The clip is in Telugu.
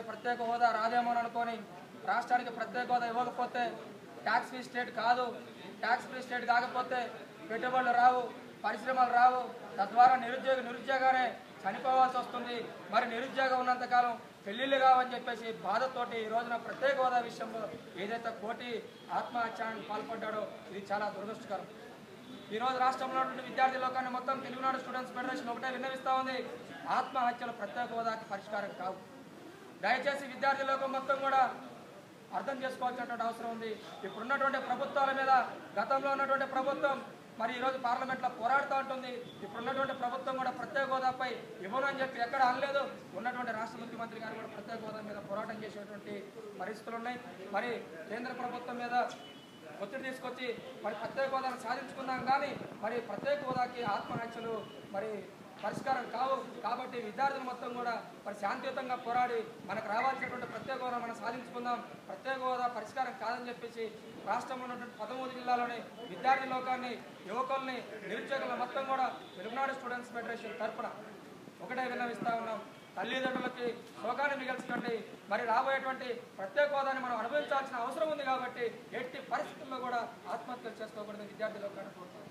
ప్రత్యేక హోదా రాదేమో అనుకొని రాష్ట్రానికి ప్రత్యేక హోదా ఇవ్వకపోతే ట్యాక్స్ ఫ్రీ స్టేట్ కాదు, ట్యాక్స్ ఫ్రీ స్టేట్ కాకపోతే పెట్టుబడులు రావు, పరిశ్రమలు రావు, తద్వారా నిరుద్యోగానే చనిపోవాల్సి వస్తుంది. మరి నిరుద్యోగం ఉన్నంతకాలం పెళ్లిళ్ళు కావని చెప్పేసి బాధతోటి ఈ రోజున ప్రత్యేక హోదా విషయంలో ఏదైతే కోటి ఆత్మహత్యానికి పాల్పడ్డాడో ఇది చాలా దురదృష్టకరం. ఈరోజు రాష్ట్రంలో ఉన్నటువంటి విద్యార్థి లోకాన్ని మొత్తం తెలుగునాడు స్టూడెంట్స్ ఫెడరేషన్ ఒకటే విన్నవిస్తూ ఉంది, ఆత్మహత్యలు ప్రత్యేక హోదాకి పరిష్కారం కావు. దయచేసి విద్యార్థి లోకం మొత్తం కూడా అర్థం చేసుకోవాల్సినటువంటి అవసరం ఉంది. ఇప్పుడున్నటువంటి ప్రభుత్వాల మీద గతంలో ఉన్నటువంటి ప్రభుత్వం మరి ఈరోజు పార్లమెంట్లో పోరాడుతూ ఉంటుంది. ఇప్పుడున్నటువంటి ప్రభుత్వం కూడా ప్రత్యేక హోదాపై ఇవ్వనని చెప్పి ఎక్కడ అనలేదు. ఉన్నటువంటి రాష్ట్ర ముఖ్యమంత్రి గారు కూడా ప్రత్యేక హోదా మీద పోరాటం చేసేటువంటి పరిస్థితులు ఉన్నాయి. మరి కేంద్ర ప్రభుత్వం మీద ఒత్తిడి తీసుకొచ్చి మరి ప్రత్యేక హోదాను సాధించుకుందాం, కానీ మరి ప్రత్యేక హోదాకి ఆత్మహత్యలు మరి పరిష్కారం కావు. కాబట్టి విద్యార్థులు మొత్తం కూడా మరి శాంతియుతంగా పోరాడి మనకు రావాల్సినటువంటి ప్రత్యేక హోదా మనం సాధించుకుందాం. ప్రత్యేక హోదా పరిష్కారం కాదని చెప్పేసి రాష్ట్రంలో ఉన్నటువంటి 13 జిల్లాలోని విద్యార్థి లోకాన్ని, యువకుల్ని, నిరుద్యోగుల మొత్తం కూడా తెలుగునాడు స్టూడెంట్స్ ఫెడరేషన్ తరఫున ఒకటే విన్నవిస్తూ ఉన్నాం. తల్లిదండ్రులకి శోకాన్ని మిగల్చకండి. మరి రాబోయేటువంటి ప్రత్యేక హోదాని మనం అనుభవించాల్సిన అవసరం ఉంది. కాబట్టి ఎట్టి పరిస్థితుల్లో కూడా ఆత్మహత్యలు చేసుకోకూడదు విద్యార్థి లోకాన్ని కోరుతాం.